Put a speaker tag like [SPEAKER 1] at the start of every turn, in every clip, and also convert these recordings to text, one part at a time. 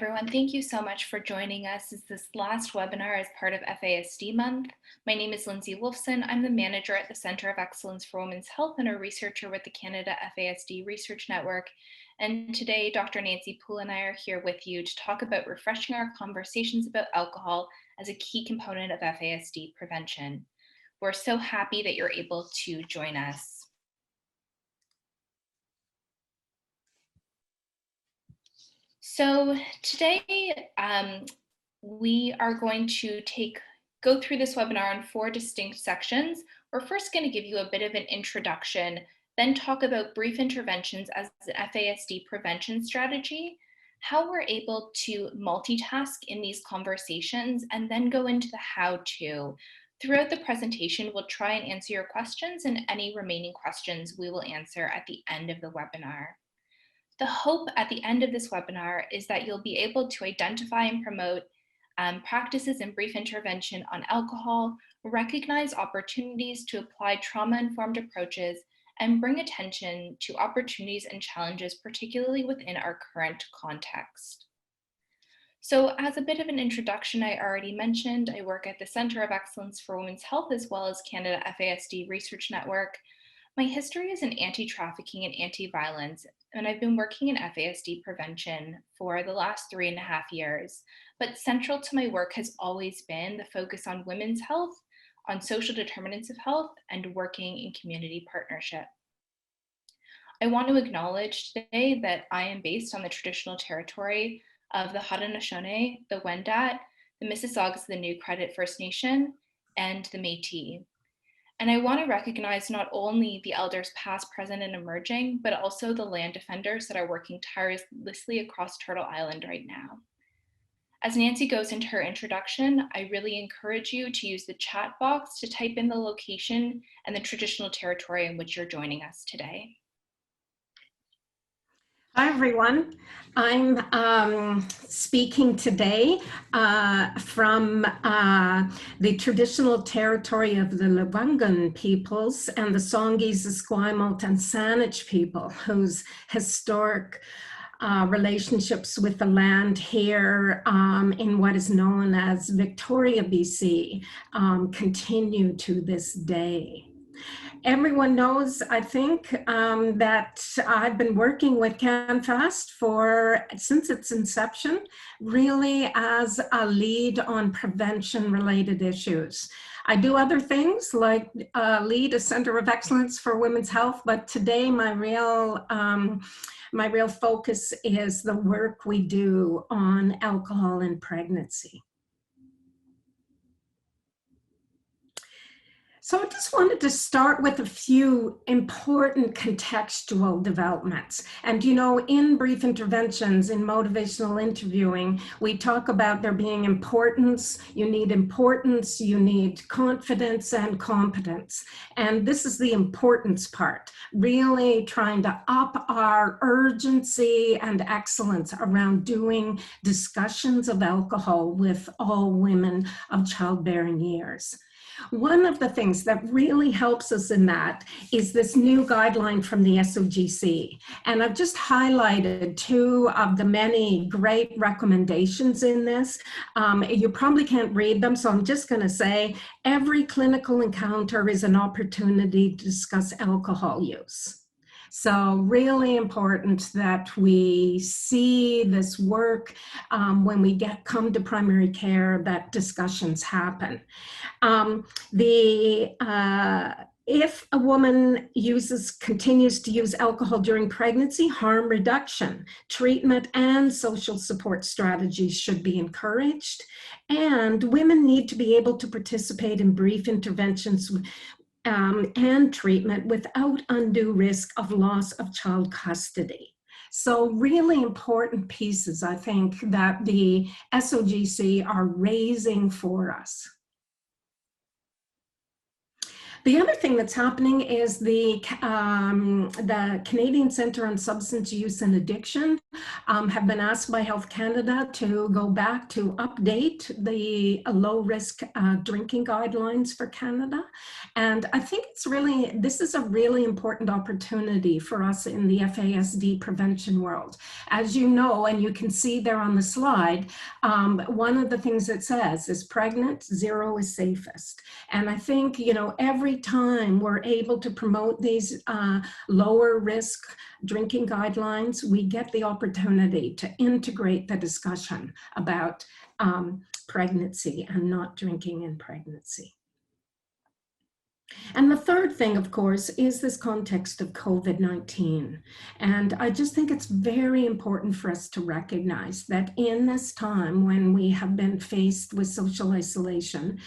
[SPEAKER 1] everyone. Thank you so much for joining us as this last webinar as part of FASD month. My name is Lindsay Wolfson. I'm the manager at the Center of Excellence for Women's Health and a researcher with the Canada FASD Research Network. And today, Dr. Nancy Poole and I are here with you to talk about refreshing our conversations about alcohol as a key component of FASD prevention. We're so happy that you're able to join us. So today, we are going to go through this webinar in 4 distinct sections. We're first going to give you a bit of an introduction, then talk about brief interventions as an FASD prevention strategy, how we're able to multitask in these conversations, and then go into the how-to. Throughout the presentation, we'll try and answer your questions, and any remaining questions we will answer at the end of the webinar. The hope at the end of this webinar is that you'll be able to identify and promote practices in brief intervention on alcohol, recognize opportunities to apply trauma-informed approaches, and bring attention to opportunities and challenges, particularly within our current context. So as a bit of an introduction, I already mentioned, I work at the Center of Excellence for Women's Health as well as Canada FASD Research Network. My history is in anti-trafficking and anti-violence, and I've been working in FASD prevention for the last 3.5 years. But central to my work has always been the focus on women's health, on social determinants of health, and working in community partnership. I want to acknowledge today that I am based on the traditional territory of the Haudenosaunee, the Wendat, the Mississaugas of the New Credit First Nation, and the Métis. And I want to recognize not only the elders past, present, and emerging, but also the land defenders that are working tirelessly across Turtle Island right now. As Nancy goes into her introduction, I really encourage you to use the chat box to type in the location and the traditional territory in which you're joining us today.
[SPEAKER 2] Hi, everyone. I'm speaking today from the traditional territory of the Lekwungen peoples and the Songhees, Esquimalt, and Saanich people, whose historic relationships with the land here in what is known as Victoria, BC, continue to this day. Everyone knows, I think, that I've been working with CanFASD since its inception, really as a lead on prevention-related issues. I do other things like lead a Center of Excellence for Women's Health, but today my real focus is the work we do on alcohol and pregnancy. So I just wanted to start with a few important contextual developments. And you know, in brief interventions, in motivational interviewing, we talk about there being importance, you need confidence and competence. And this is the importance part, really trying to up our urgency and excellence around doing discussions of alcohol with all women of childbearing years. One of the things that really helps us in that is this new guideline from the SOGC. And I've just highlighted 2 of the many great recommendations in this. You probably can't read them, so I'm just going to say every clinical encounter is an opportunity to discuss alcohol use. So really important that we see this work when we come to primary care, that discussions happen. If a woman continues to use alcohol during pregnancy, harm reduction, treatment, and social support strategies should be encouraged. And women need to be able to participate in brief interventions and treatment without undue risk of loss of child custody. So really important pieces, I think, that the SOGC are raising for us. The other thing that's happening is the Canadian Centre on Substance Use and Addiction have been asked by Health Canada to go back to update the low-risk drinking guidelines for Canada. And I think this is a really important opportunity for us in the FASD prevention world. As you know, and you can see there on the slide, one of the things it says is pregnant, zero is safest. And I think, every time we're able to promote these lower risk drinking guidelines, we get the opportunity to integrate the discussion about pregnancy and not drinking in pregnancy. And the third thing, of course, is this context of COVID-19. And I just think it's very important for us to recognize that in this time when we have been faced with social isolation,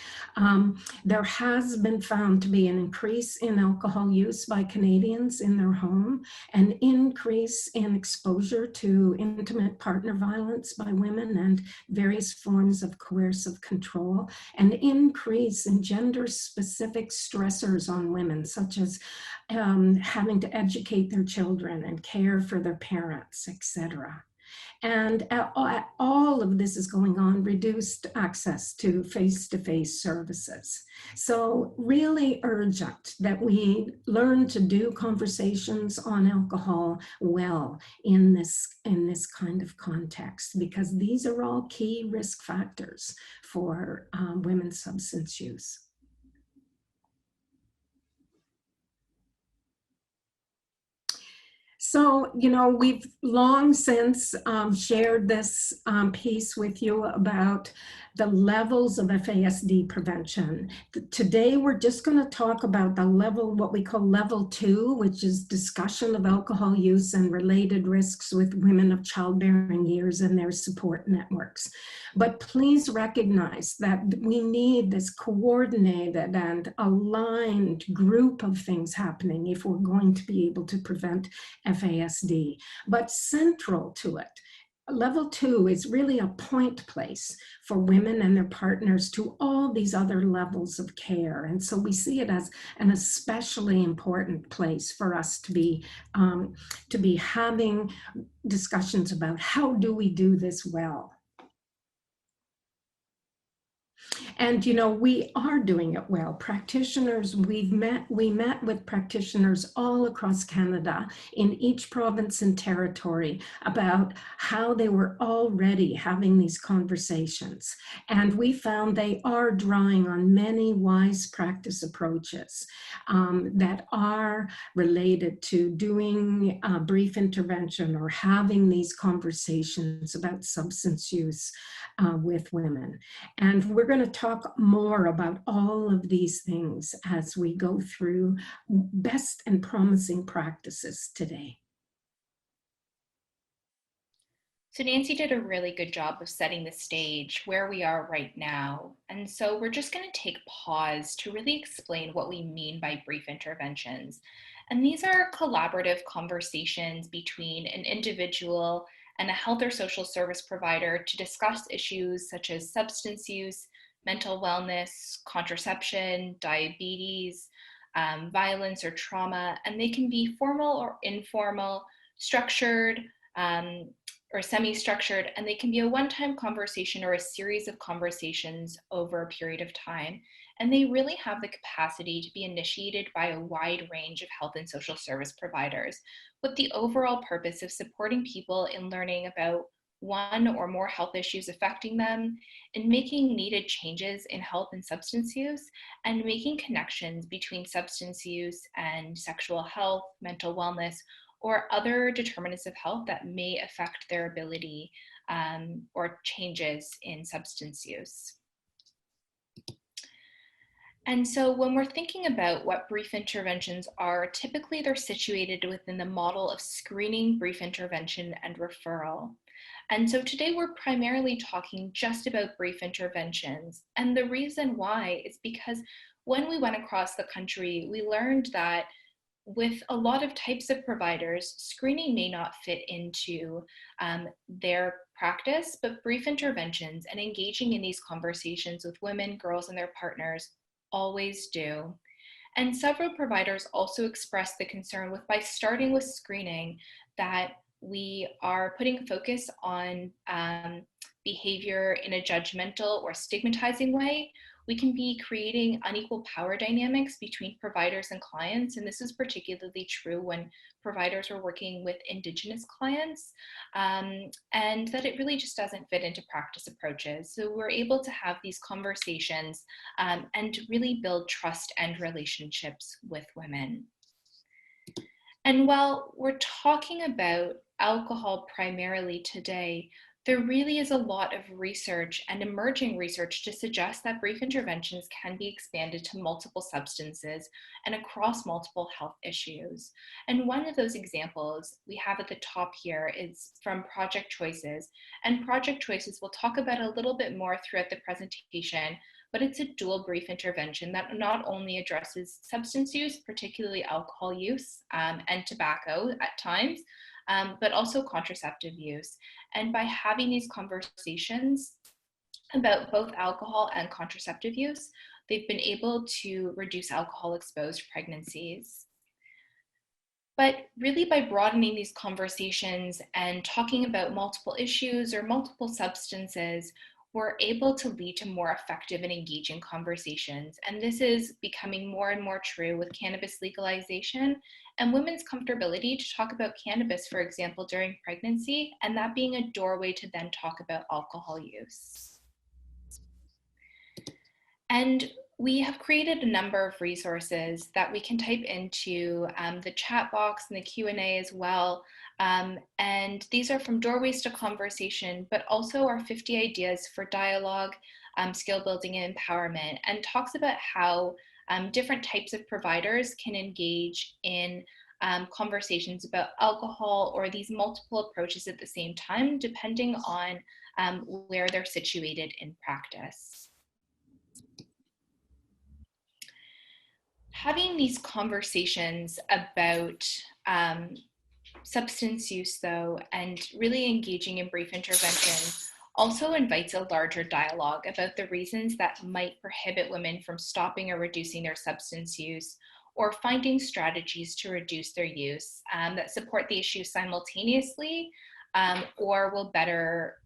[SPEAKER 2] there has been found to be an increase in alcohol use by Canadians in their home, an increase in exposure to intimate partner violence by women and various forms of coercive control, an increase in gender-specific stressors on women, such as having to educate their children and care for their parents, etc. And all of this is going on, reduced access to face-to-face services. So really urgent that we learn to do conversations on alcohol well in this kind of context, because these are all key risk factors for women's substance use. So, we've long since shared this piece with you about the levels of FASD prevention. Today, we're just going to talk about the level, what we call level 2, which is discussion of alcohol use and related risks with women of childbearing years and their support networks. But please recognize that we need this coordinated and aligned group of things happening if we're going to be able to prevent FASD. But central to it, level 2 is really a point place for women and their partners to all these other levels of care. And so we see it as an especially important place for us to be having discussions about how do we do this well. And we are doing it well. Practitioners, we met with practitioners all across Canada in each province and territory about how they were already having these conversations. And we found they are drawing on many wise practice approaches that are related to doing a brief intervention or having these conversations about substance use with women. And we're going to talk more about all of these things as we go through best and promising practices today.
[SPEAKER 1] So Nancy did a really good job of setting the stage where we are right now. And so we're just going to take pause to really explain what we mean by brief interventions. And these are collaborative conversations between an individual and a health or social service provider to discuss issues such as substance use, mental wellness, contraception, diabetes, violence or trauma, and they can be formal or informal, structured or semi-structured, and they can be a one-time conversation or a series of conversations over a period of time. And they really have the capacity to be initiated by a wide range of health and social service providers, with the overall purpose of supporting people in learning about one or more health issues affecting them, and making needed changes in health and substance use, and making connections between substance use and sexual health, mental wellness, or other determinants of health that may affect their ability or changes in substance use. And so when we're thinking about what brief interventions are, typically they're situated within the model of screening, brief intervention, and referral. And so today we're primarily talking just about brief interventions. And the reason why is because when we went across the country, we learned that with a lot of types of providers, screening may not fit into their practice, but brief interventions and engaging in these conversations with women, girls, and their partners always do. And several providers also expressed the concern by starting with screening that we are putting focus on behavior in a judgmental or stigmatizing way, we can be creating unequal power dynamics between providers and clients. And this is particularly true when providers are working with Indigenous clients, and that it really just doesn't fit into practice approaches. So we're able to have these conversations and really build trust and relationships with women. And while we're talking about alcohol primarily today, there really is a lot of research and emerging research to suggest that brief interventions can be expanded to multiple substances and across multiple health issues. And one of those examples we have at the top here is from Project Choices. And Project Choices we'll talk about a little bit more throughout the presentation, but it's a dual brief intervention that not only addresses substance use, particularly alcohol use and tobacco at times, but also contraceptive use. And by having these conversations about both alcohol and contraceptive use, they've been able to reduce alcohol-exposed pregnancies. But really by broadening these conversations and talking about multiple issues or multiple substances, we're able to lead to more effective and engaging conversations. And this is becoming more and more true with cannabis legalization and women's comfortability to talk about cannabis, for example, during pregnancy, and that being a doorway to then talk about alcohol use. And we have created a number of resources that we can type into the chat box and the Q&A as well. And these are from Doorways to Conversation, but also our 50 Ideas for Dialogue, Skill Building and Empowerment, and talks about how different types of providers can engage in conversations about alcohol or these multiple approaches at the same time, depending on where they're situated in practice. Having these conversations about substance use, though, and really engaging in brief intervention also invites a larger dialogue about the reasons that might prohibit women from stopping or reducing their substance use, or finding strategies to reduce their use that support the issue simultaneously or will better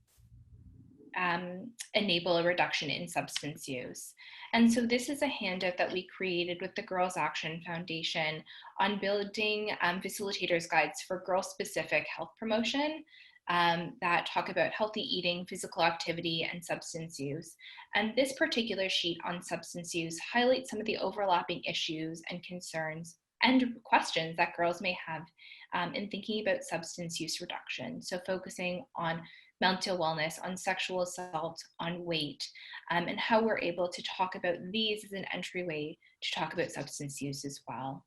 [SPEAKER 1] enable a reduction in substance use. And so this is a handout that we created with the Girls Action Foundation on building facilitators guides for girl-specific health promotion that talk about healthy eating, physical activity, and substance use. And this particular sheet on substance use highlights some of the overlapping issues and concerns and questions that girls may have in thinking about substance use reduction. So focusing on mental wellness, on sexual assault, on weight, and how we're able to talk about these as an entryway to talk about substance use as well.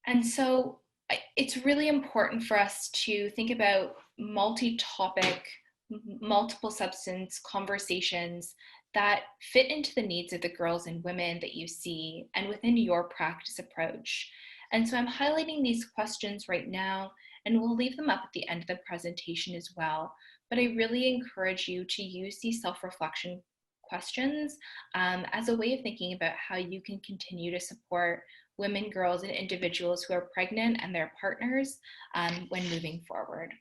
[SPEAKER 1] And so it's really important for us to think about multi-topic, multiple substance conversations that fit into the needs of the girls and women that you see and within your practice approach. And so I'm highlighting these questions right now, and we'll leave them up at the end of the presentation as well. But I really encourage you to use these self-reflection questions as a way of thinking about how you can continue to support women, girls, and individuals who are pregnant and their partners when moving forward.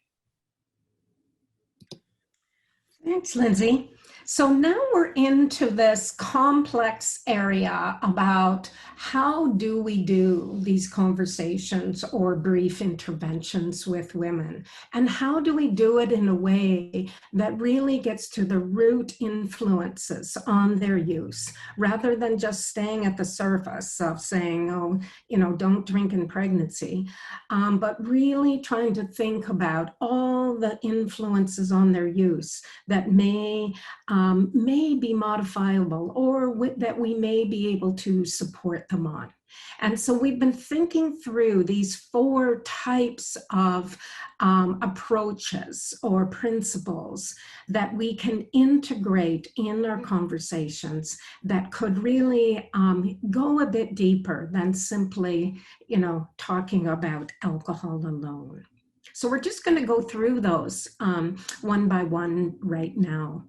[SPEAKER 2] Thanks, Lindsay. So now we're into this complex area about how do we do these conversations or brief interventions with women, and how do we do it in a way that really gets to the root influences on their use, rather than just staying at the surface of saying, oh, you know, don't drink in pregnancy, but really trying to think about all the influences on their use that may be modifiable, or that we may be able to support them on. And so we've been thinking through these 4 types of approaches or principles that we can integrate in our conversations that could really go a bit deeper than simply, you know, talking about alcohol alone. So we're just going to go through those one by one right now.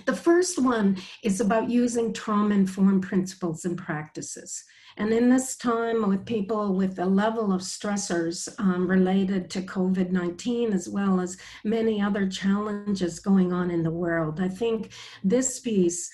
[SPEAKER 2] The first one is about using trauma-informed principles and practices. And in this time with people with a level of stressors related to COVID-19, as well as many other challenges going on in the world, I think this piece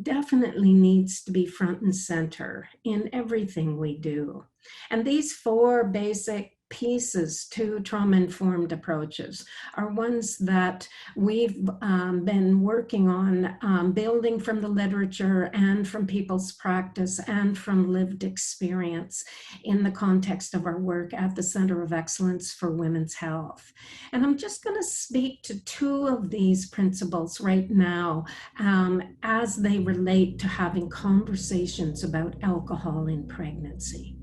[SPEAKER 2] definitely needs to be front and center in everything we do. And these four basic pieces to trauma-informed approaches are ones that we've been working on building from the literature and from people's practice and from lived experience in the context of our work at the Center of Excellence for Women's Health. And I'm just going to speak to two of these principles right now as they relate to having conversations about alcohol in pregnancy.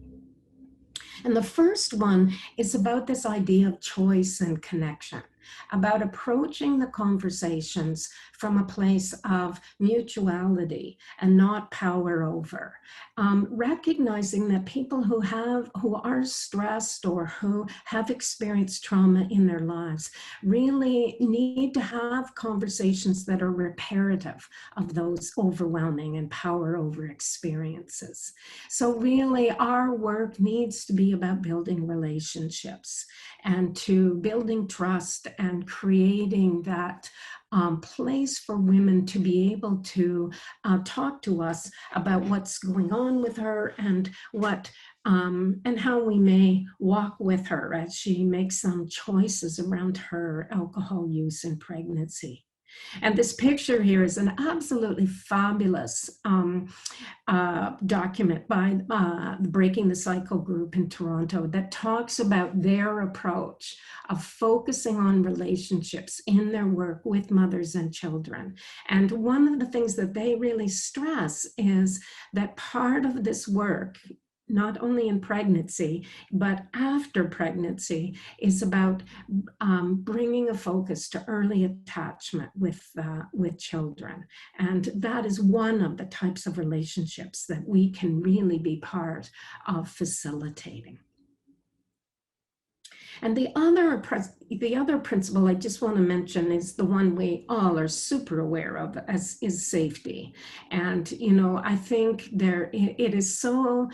[SPEAKER 2] And the first one is about this idea of choice and connection, about approaching the conversations from a place of mutuality and not power over, recognizing that people who are stressed or who have experienced trauma in their lives really need to have conversations that are reparative of those overwhelming and power over experiences. So really our work needs to be about building relationships and to building trust and creating that place for women to be able to talk to us about what's going on with her and and how we may walk with her as she makes some choices around her alcohol use in pregnancy. And this picture here is an absolutely fabulous document by the Breaking the Cycle group in Toronto that talks about their approach of focusing on relationships in their work with mothers and children. And one of the things that they really stress is that part of this work, not only in pregnancy, but after pregnancy, is about bringing a focus to early attachment with children. And that is one of the types of relationships that we can really be part of facilitating. And the other principle I just want to mention is the one we all are super aware of, as is safety. And, you know, I think it is so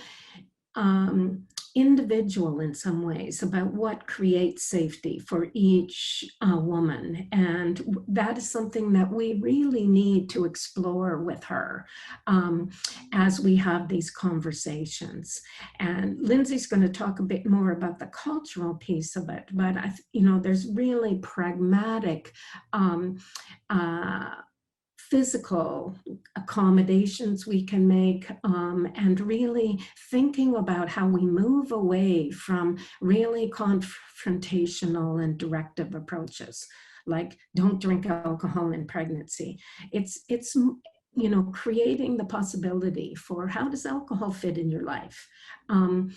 [SPEAKER 2] individual in some ways about what creates safety for each woman. And that is something that we really need to explore with her as we have these conversations. And Lindsay's going to talk a bit more about the cultural piece of it, but there's really pragmatic physical accommodations we can make, and really thinking about how we move away from really confrontational and directive approaches, like don't drink alcohol in pregnancy. It's creating the possibility for how does alcohol fit in your life? And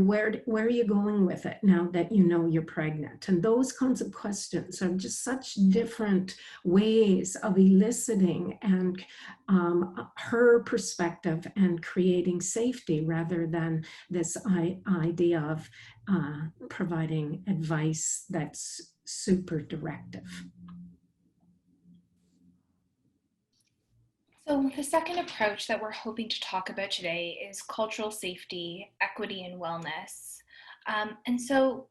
[SPEAKER 2] where are you going with it now that you're pregnant? And those kinds of questions are just such different ways of eliciting and her perspective and creating safety rather than this idea of providing advice that's super directive.
[SPEAKER 1] So the second approach that we're hoping to talk about today is cultural safety, equity, and wellness. And so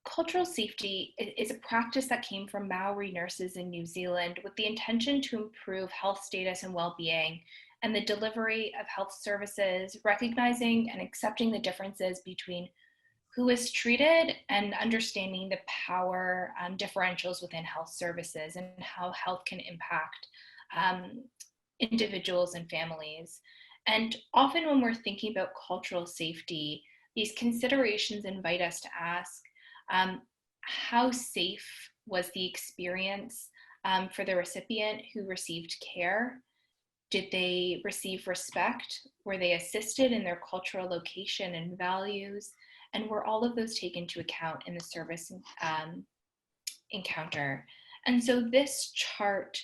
[SPEAKER 1] cultural safety is a practice that came from Maori nurses in New Zealand with the intention to improve health status and well-being and the delivery of health services, recognizing and accepting the differences between who is treated and understanding the power differentials within health services and how health can impact individuals and families. And often when we're thinking about cultural safety, these considerations invite us to ask, how safe was the experience for the recipient who received care? Did they receive respect? Were they assisted in their cultural location and values? And were all of those taken into account in the service encounter? And so this chart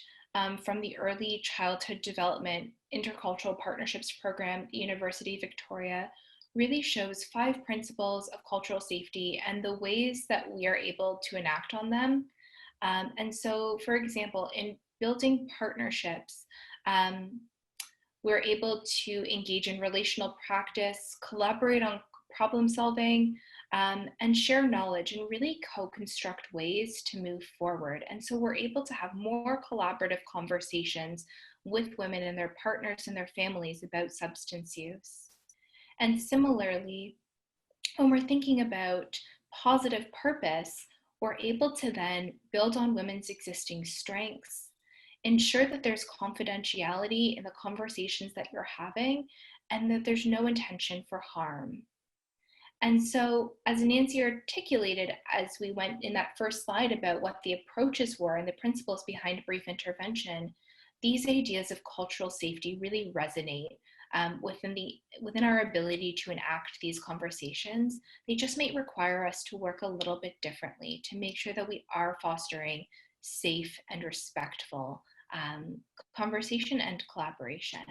[SPEAKER 1] from the Early Childhood Development Intercultural Partnerships Program at the University of Victoria really shows 5 principles of cultural safety and the ways that we are able to enact on them And so, for example, in building partnerships, we're able to engage in relational practice, collaborate on problem solving, and share knowledge in really co-construct ways to move forward. And so we're able to have more collaborative conversations with women and their partners and their families about substance use. And similarly, when we're thinking about positive purpose, we're able to then build on women's existing strengths, ensure that there's confidentiality in the conversations that you're having, and that there's no intention for harm. And so, as Nancy articulated as we went in that first slide about what the approaches were and the principles behind brief intervention, these ideas of cultural safety really resonate within our ability to enact these conversations. They just might require us to work a little bit differently to make sure that we are fostering safe and respectful conversation and collaboration.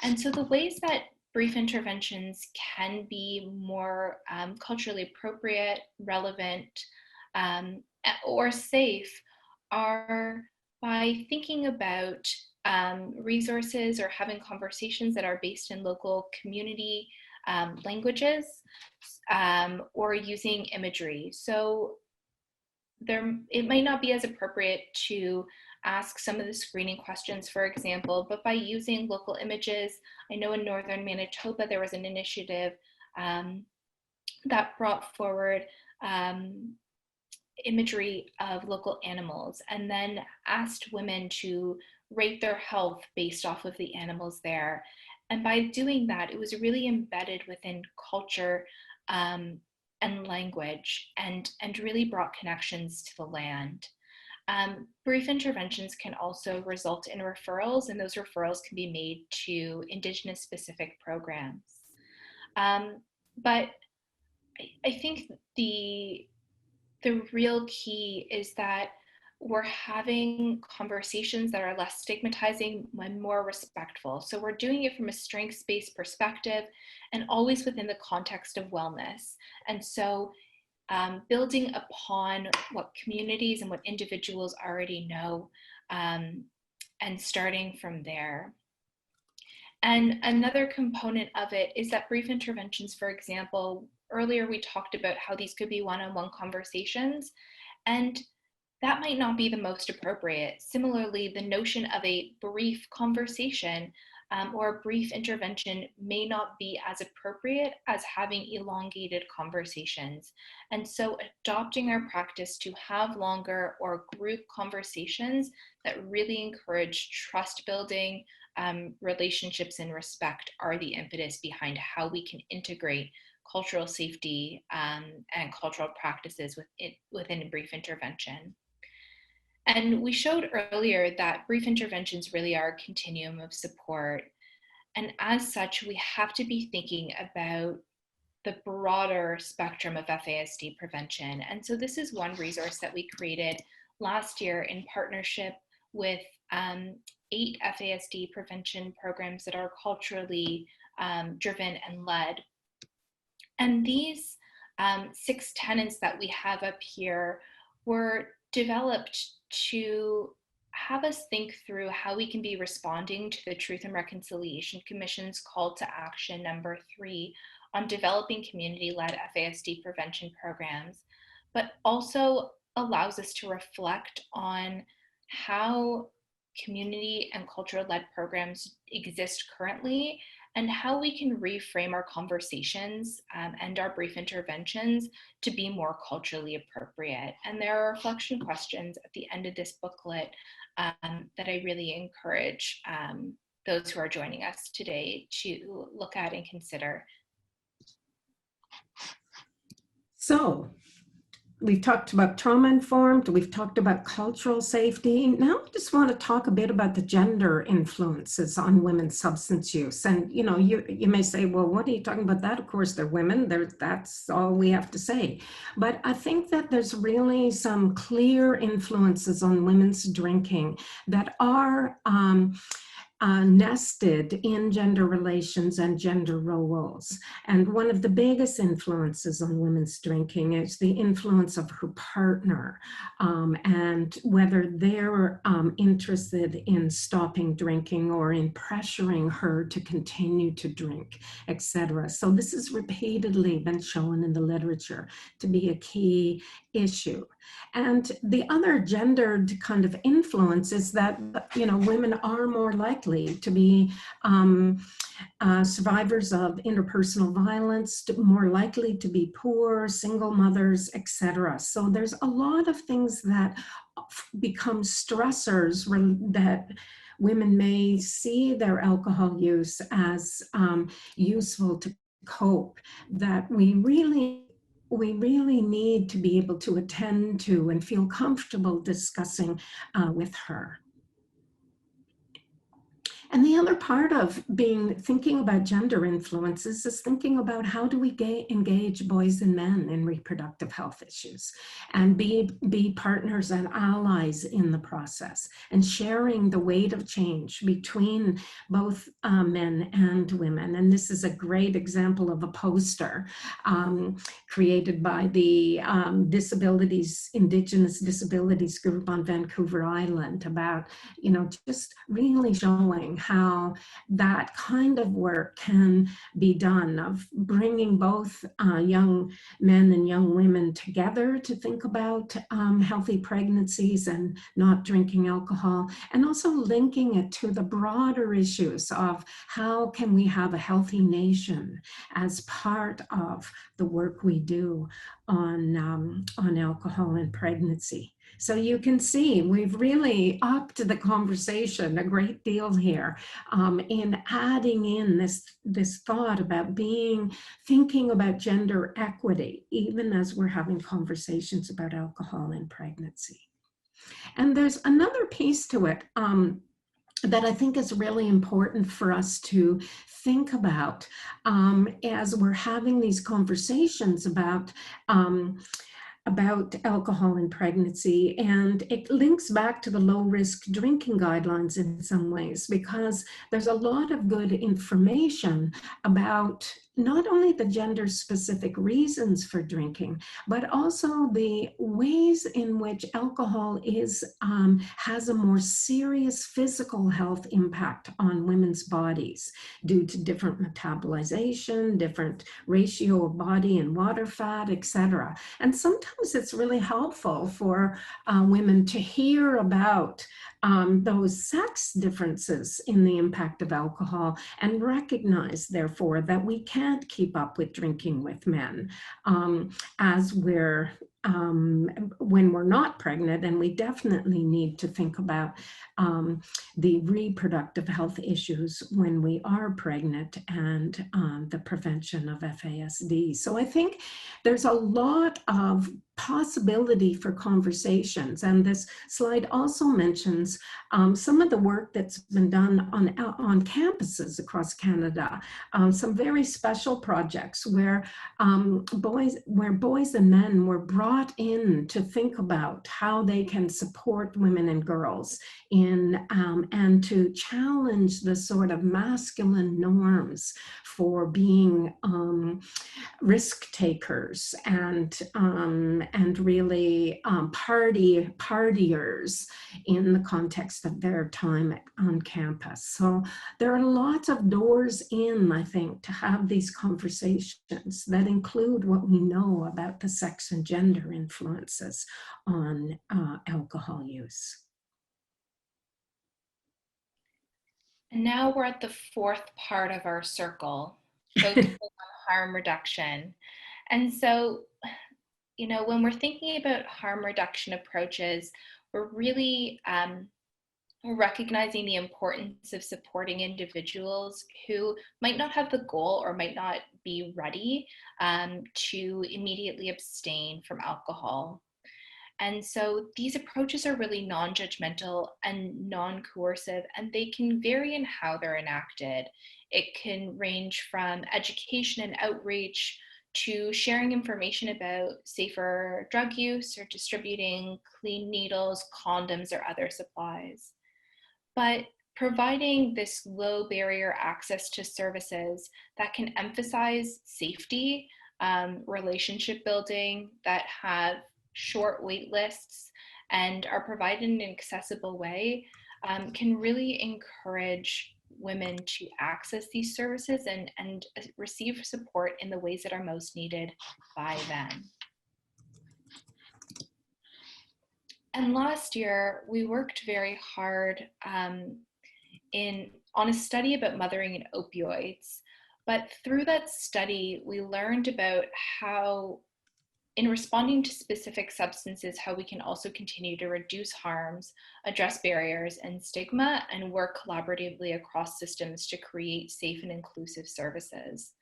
[SPEAKER 1] And so the ways that brief interventions can be more culturally appropriate, relevant, or safe are by thinking about resources or having conversations that are based in local community languages, or using imagery. So it might not be as appropriate to ask some of the screening questions, for example, but by using local images. I know in northern Manitoba there was an initiative that brought forward imagery of local animals and then asked women to rate their health based off of the animals there. And by doing that, it was really embedded within culture and language, and really brought connections to the land. Brief interventions can also result in referrals, and those referrals can be made to Indigenous specific programs. But I think the real key is that we're having conversations that are less stigmatizing and more respectful. So we're doing it from a strengths-based perspective and always within the context of wellness. And so building upon what communities and what individuals already know, and starting from there. And another component of it is that brief interventions, for example, earlier we talked about how these could be one-on-one conversations, and that might not be the most appropriate. Similarly, the notion of a brief conversation or a brief intervention may not be as appropriate as having elongated conversations. And so adopting our practice to have longer or group conversations that really encourage trust building, relationships and respect are the impetus behind how we can integrate cultural safety and cultural practices within a brief intervention. And we showed earlier that brief interventions really are a continuum of support. And as such, we have to be thinking about the broader spectrum of FASD prevention. And so this is one resource that we created last year in partnership with 8 FASD prevention programs that are culturally driven and led. And these 6 tenets that we have up here were developed to have us think through how we can be responding to the Truth and Reconciliation Commission's call to action number 3 on developing community-led FASD prevention programs, but also allows us to reflect on how community and culture-led programs exist currently and how we can reframe our conversations and our brief interventions to be more culturally appropriate. And there are reflection questions at the end of this booklet that I really encourage those who are joining us today to look at and consider.
[SPEAKER 2] So we've talked about trauma-informed, we've talked about cultural safety. Now I just want to talk a bit about the gender influences on women's substance use. And you know, you may say, well, what are you talking about that? Of course, they're women, that's all we have to say. But I think that there's really some clear influences on women's drinking that are nested in gender relations and gender roles. And one of the biggest influences on women's drinking is the influence of her partner, and whether they're interested in stopping drinking or in pressuring her to continue to drink, etc. So this has repeatedly been shown in the literature to be a key issue. And the other gendered kind of influence is that, women are more likely to be survivors of interpersonal violence, more likely to be poor, single mothers, etc. So there's a lot of things that become stressors that women may see their alcohol use as useful to cope, that we really need to be able to attend to and feel comfortable discussing with her. And the other part of thinking about gender influences is thinking about how do we engage boys and men in reproductive health issues and be partners and allies in the process, and sharing the weight of change between both men and women. And this is a great example of a poster created by the Indigenous Disabilities Group on Vancouver Island about, just really showing how that kind of work can be done, of bringing both young men and young women together to think about healthy pregnancies and not drinking alcohol, and also linking it to the broader issues of how can we have a healthy nation as part of the work we do on alcohol and pregnancy. So you can see we've really upped the conversation a great deal here in adding in this thought about thinking about gender equity, even as we're having conversations about alcohol and pregnancy. And there's another piece to it that I think is really important for us to think about as we're having these conversations about alcohol and pregnancy. And it links back to the low-risk drinking guidelines in some ways, because there's a lot of good information about not only the gender-specific reasons for drinking, but also the ways in which alcohol has a more serious physical health impact on women's bodies due to different metabolization, different ratio of body and water fat, etc. And sometimes it's really helpful for women to hear about those sex differences in the impact of alcohol, and recognize, therefore, that we can't keep up with drinking with men as when we're not pregnant, and we definitely need to think about the reproductive health issues when we are pregnant, and the prevention of FASD. So I think there's a lot of possibility for conversations. And this slide also mentions some of the work that's been done on campuses across Canada, some very special projects where boys and men were brought in to think about how they can support women and girls and to challenge the sort of masculine norms for being risk takers and really partiers in the context of their time on campus. So there are lots of doors in, I think, to have these conversations that include what we know about the sex and gender influences on alcohol use.
[SPEAKER 1] And now we're at the fourth part of our circle, focusing on harm reduction. And so, when we're thinking about harm reduction approaches, we're really recognizing the importance of supporting individuals who might not have the goal or might not be ready to immediately abstain from alcohol. And so these approaches are really non-judgmental and non-coercive, and they can vary in how they're enacted. It can range from education and outreach to sharing information about safer drug use or distributing clean needles, condoms, or other supplies. But providing this low barrier access to services that can emphasize safety, relationship building, that have short wait lists and are provided in an accessible way, can really encourage women to access these services and receive support in the ways that are most needed by them. And last year, we worked very hard on a study about mothering and opioids. But through that study, we learned about how, in responding to specific substances, how we can also continue to reduce harms, address barriers and stigma, and work collaboratively across systems to create safe and inclusive services.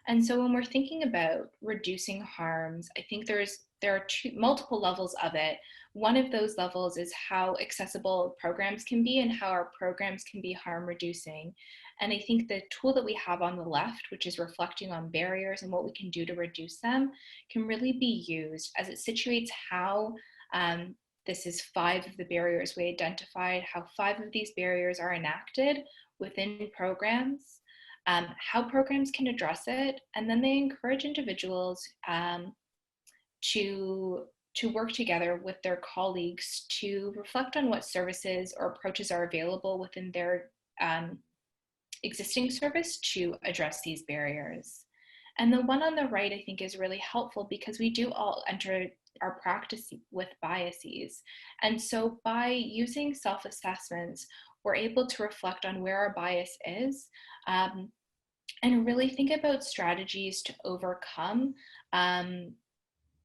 [SPEAKER 1] And so when we're thinking about reducing harms, I think there are multiple levels of it. One of those levels is how accessible programs can be and how our programs can be harm reducing. And I think the tool that we have on the left, which is reflecting on barriers and what we can do to reduce them, can really be used as it situates how this is 5 of the barriers we identified, how 5 of these barriers are enacted within programs, how programs can address it, and then they encourage individuals to work together with their colleagues to reflect on what services or approaches are available within their existing service to address these barriers. And the one on the right, I think, is really helpful because we do all enter our practice with biases. And so by using self-assessments, we're able to reflect on where our bias is and really think about strategies to overcome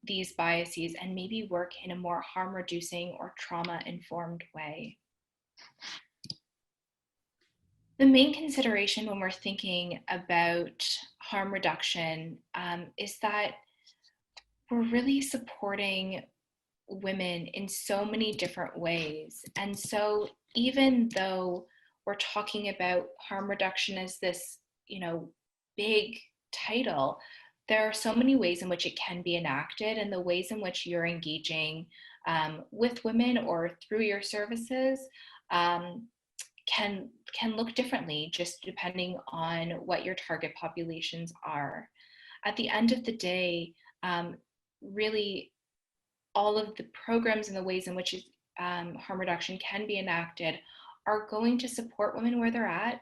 [SPEAKER 1] these biases and maybe work in a more harm-reducing or trauma-informed way. The main consideration when we're thinking about harm reduction is that we're really supporting women in so many different ways. And so even though we're talking about harm reduction as this, big title, there are so many ways in which it can be enacted, and the ways in which you're engaging with women or through your services can look differently just depending on what your target populations are. At the end of the day, really all of the programs and the ways in which harm reduction can be enacted are going to support women where they're at.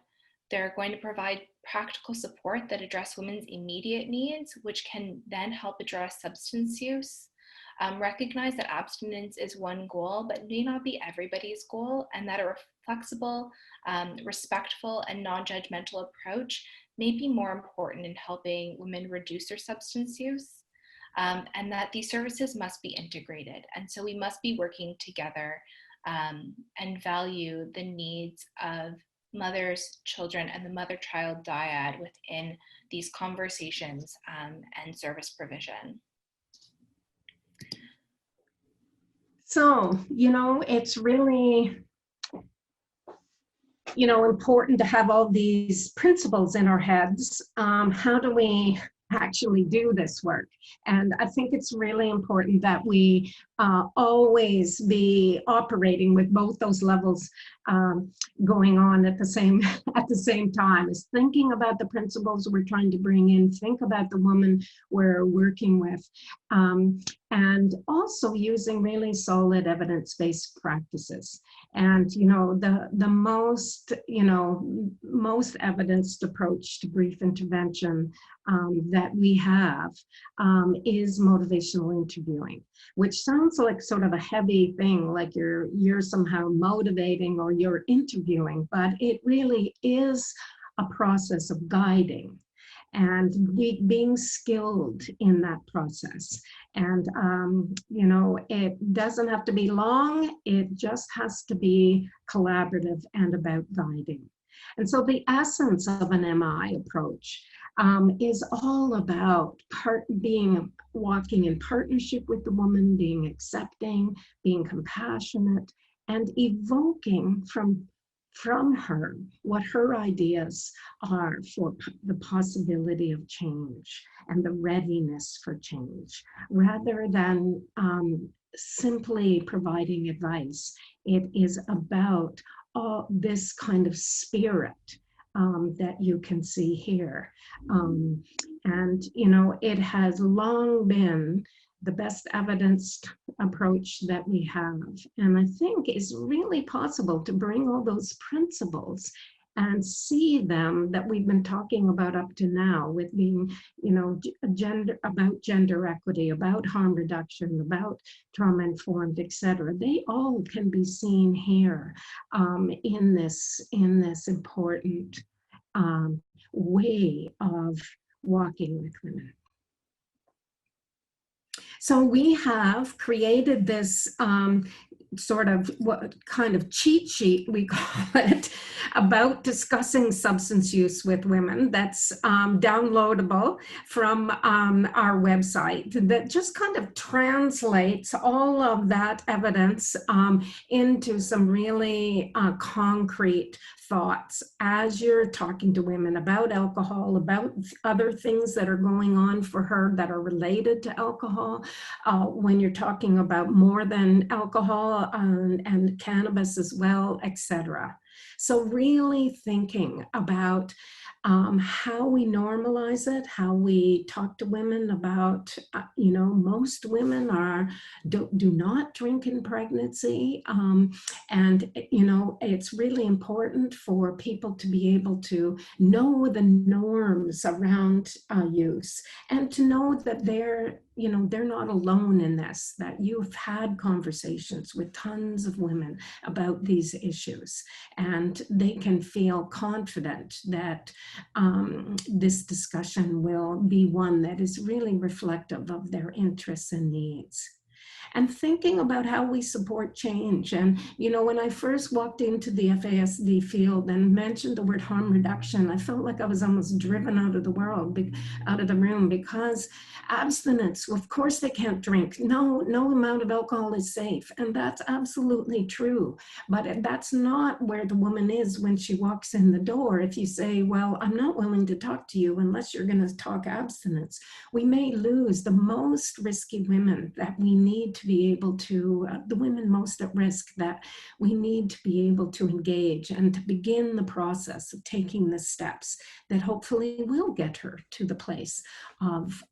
[SPEAKER 1] They're going to provide practical support that address women's immediate needs, which can then help address substance use. Recognize that abstinence is one goal, but may not be everybody's goal, and that a flexible, respectful, and non-judgmental approach may be more important in helping women reduce their substance use, and that these services must be integrated. And so we must be working together and value the needs of mothers, children, and the mother-child dyad within these conversations and service provision.
[SPEAKER 2] So, it's really, important to have all these principles in our heads. How do we actually do this work? And I think it's really important that we always be operating with both those levels going on at the same time, is thinking about the principles we're trying to bring in, think about the woman we're working with, and also using really solid evidence-based practices. And the most evidenced approach to brief intervention that we have is motivational interviewing, which sounds like sort of a heavy thing, like you're somehow motivating or you're interviewing, but it really is a process of guiding and being skilled in that process. And, it doesn't have to be long, it just has to be collaborative and about guiding. And so the essence of an MI approach is all about walking in partnership with the woman, being accepting, being compassionate, and evoking from her what her ideas are for the possibility of change and the readiness for change, rather than simply providing advice. It is about this kind of spirit that you can see here. And, you know, it has long been the best evidenced approach that we have. And I think it's really possible to bring all those principles and see them that we've been talking about up to now, with being, you know, gender equity, about harm reduction, about trauma informed, etc. They all can be seen here in this important way of walking with women. So we have created this sort of what kind of cheat sheet, we call it, about discussing substance use with women, that's downloadable from our website, that just kind of translates all of that evidence into some really concrete thoughts as you're talking to women about alcohol, about other things that are going on for her that are related to alcohol, when you're talking about more than alcohol and cannabis as well, etc. So really thinking about how we normalize it, how we talk to women about, you know, most women do not drink in pregnancy. And, you know, it's really important for people to be able to know the norms around use, and to know that they're not alone in this, that you've had conversations with tons of women about these issues, and they can feel confident that this discussion will be one that is really reflective of their interests and needs. And thinking about how we support change. And, you know, when I first walked into the FASD field and mentioned the word harm reduction, I felt like I was almost driven out of the room, because abstinence, well, of course they can't drink. No amount of alcohol is safe. And that's absolutely true. But that's not where the woman is when she walks in the door. If you say, well, I'm not willing to talk to you unless you're going to talk abstinence, we may lose the most risky women that we need to be able to, the women most at risk, that we need to be able to engage and to begin the process of taking the steps that hopefully will get her to the place of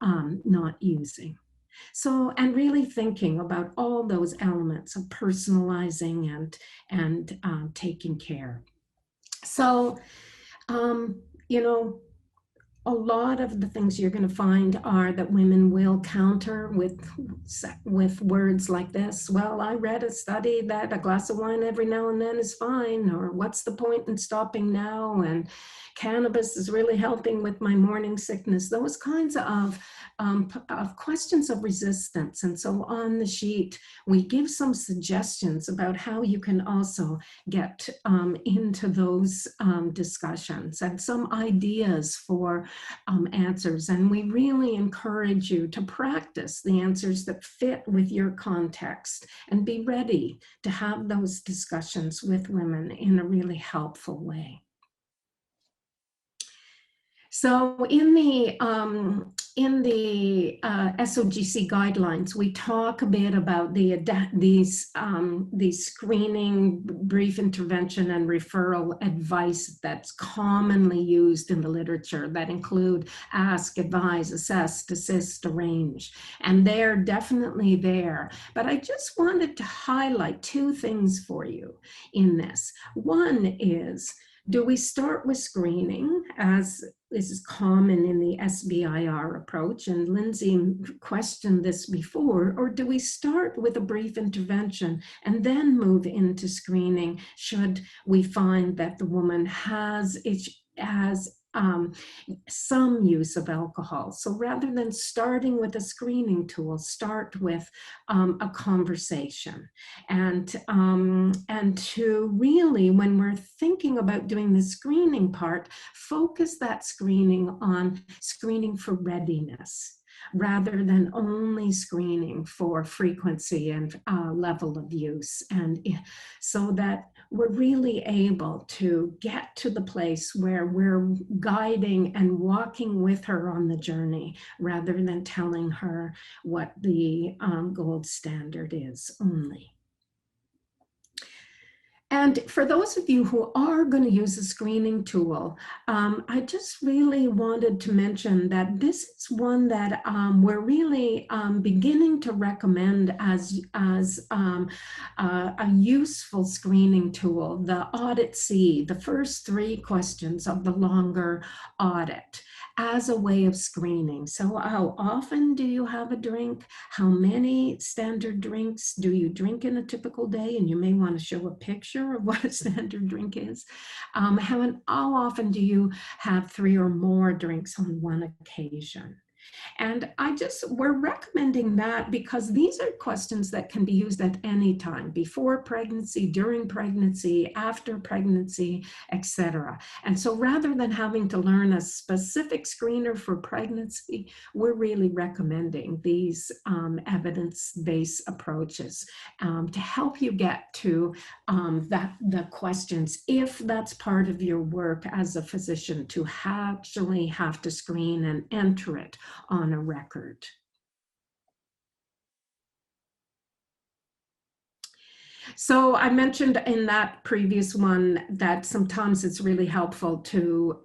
[SPEAKER 2] not using. So, and really thinking about all those elements of personalizing and taking care. So, you know, a lot of the things you're going to find are that women will counter with words like this. Well, I read a study that a glass of wine every now and then is fine, or what's the point in stopping now? And cannabis is really helping with my morning sickness. Those kinds of questions of resistance. And so on the sheet, we give some suggestions about how you can also get into those discussions, and some ideas for answers. And we really encourage you to practice the answers that fit with your context, and be ready to have those discussions with women in a really helpful way. So in the SOGC guidelines, we talk a bit about these screening, brief intervention, and referral advice that's commonly used in the literature, that include ask, advise, assess, desist, arrange, and they're definitely there. But I just wanted to highlight two things for you in this. One is, do we start with screening, as this is common in the SBIR approach, and Lindsay questioned this before, or do we start with a brief intervention and then move into screening should we find that the woman has some use of alcohol? So rather than starting with a screening tool, start with a conversation, and to really, when we're thinking about doing the screening part, focus that screening on screening for readiness, rather than only screening for frequency and level of use, and so that we're really able to get to the place where we're guiding and walking with her on the journey, rather than telling her what the gold standard is only. And for those of you who are going to use a screening tool, I just really wanted to mention that this is one that we're really beginning to recommend as a useful screening tool, the Audit C, the first 3 questions of the longer audit, as a way of screening. So how often do you have a drink? How many standard drinks do you drink in a typical day? And you may want to show a picture of what a standard drink is. How often do you have 3 or more drinks on one occasion? And we're recommending that because these are questions that can be used at any time, before pregnancy, during pregnancy, after pregnancy, etc. And so rather than having to learn a specific screener for pregnancy, we're really recommending these evidence-based approaches to help you get to the questions, if that's part of your work as a physician, to actually have to screen and enter it on a record. So I mentioned in that previous one that sometimes it's really helpful to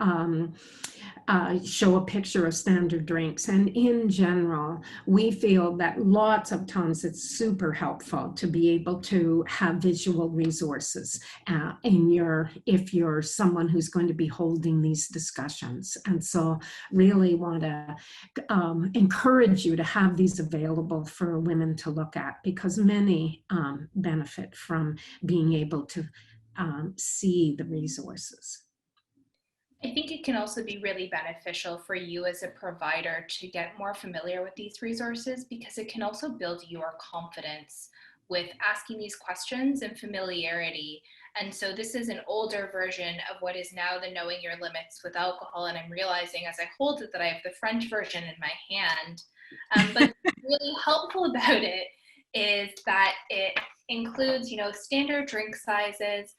[SPEAKER 2] show a picture of standard drinks. And in general, we feel that lots of times it's super helpful to be able to have visual resources if you're someone who's going to be holding these discussions. And so really want to encourage you to have these available for women to look at, because many benefit from being able to see the resources.
[SPEAKER 1] I think it can also be really beneficial for you as a provider to get more familiar with these resources, because it can also build your confidence with asking these questions and familiarity. And so this is an older version of what is now the Knowing Your Limits with Alcohol. And I'm realizing as I hold it that I have the French version in my hand. But what's really helpful about it is that it includes, standard drink sizes,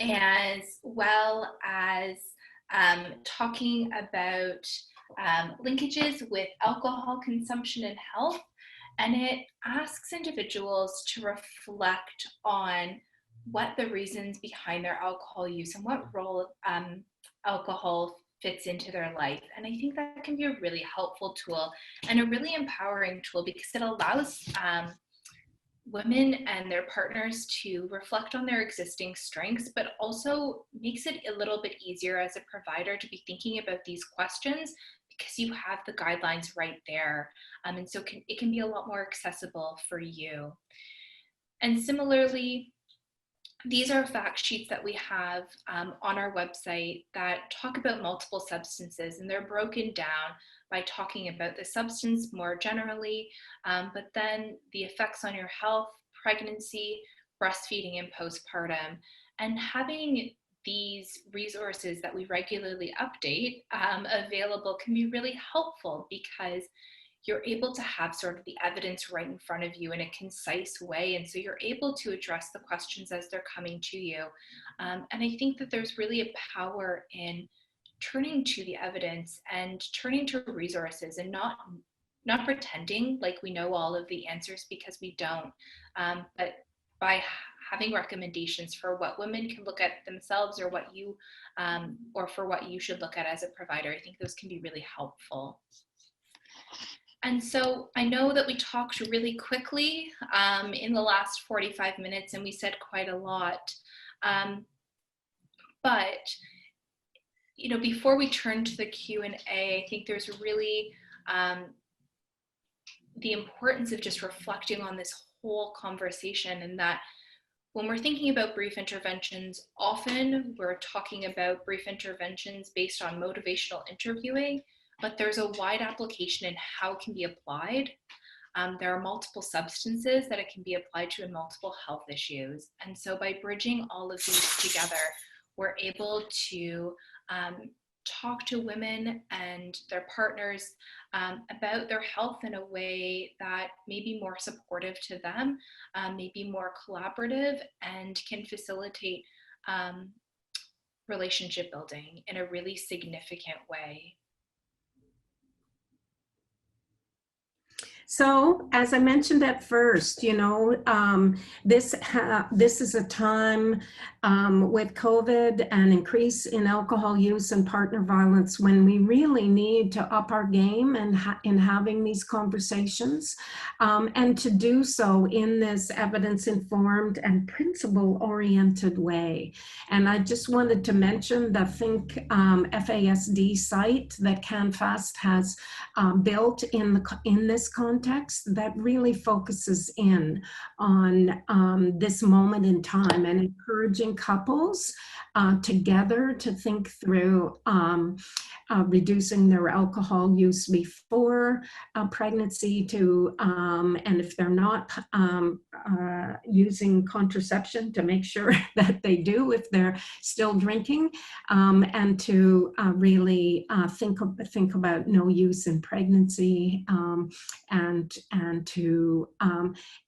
[SPEAKER 1] as well as talking about linkages with alcohol consumption and health. And it asks individuals to reflect on what the reasons behind their alcohol use and what role alcohol fits into their life. And I think that can be a really helpful tool and a really empowering tool, because it allows women and their partners to reflect on their existing strengths, but also makes it a little bit easier as a provider to be thinking about these questions, because you have the guidelines right there. And so it can be a lot more accessible for you. And similarly, these are fact sheets that we have on our website that talk about multiple substances, and they're broken down by talking about the substance more generally, but then the effects on your health, pregnancy, breastfeeding, and postpartum. And having these resources that we regularly update available can be really helpful, because you're able to have sort of the evidence right in front of you in a concise way. And so you're able to address the questions as they're coming to you. And I think that there's really a power in turning to the evidence and turning to resources, and not pretending like we know all of the answers, because we don't. But by having recommendations for what women can look at themselves, or what you, or for what you should look at as a provider, I think those can be really helpful. And so I know that we talked really quickly in the last 45 minutes, and we said quite a lot. But before we turn to the Q&A, I think there's really the importance of just reflecting on this whole conversation, and that when we're thinking about brief interventions, often we're talking about brief interventions based on motivational interviewing, but there's a wide application in how it can be applied. There are multiple substances that it can be applied to, in multiple health issues. And so by bridging all of these together, we're able to talk to women and their partners about their health in a way that may be more supportive to them, may be more collaborative, and can facilitate relationship building in a really significant way.
[SPEAKER 2] So, as I mentioned at first, this is a time with COVID and increase in alcohol use and partner violence when we really need to up our game and in having these conversations, and to do so in this evidence-informed and principle-oriented way. And I just wanted to mention the Think FASD site that CanFASD has built in this context that really focuses in on this moment in time and encouraging couples together to think through reducing their alcohol use before pregnancy and if they're not using contraception, to make sure that they do if they're still drinking, and to really think about no use in pregnancy, and to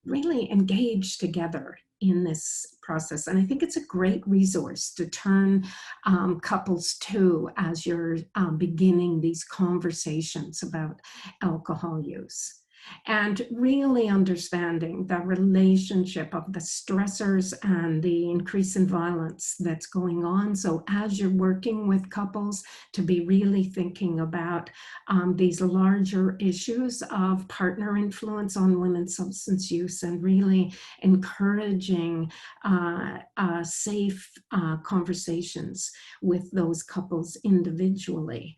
[SPEAKER 2] really engage together in this process. And I think it's a great resource to turn couples to as you're beginning these conversations about alcohol use. And really understanding the relationship of the stressors and the increase in violence that's going on. So as you're working with couples, to be really thinking about these larger issues of partner influence on women's substance use, and really encouraging safe conversations with those couples individually,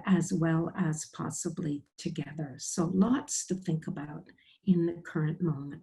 [SPEAKER 2] as well as possibly together. So lots to think about in the current moment.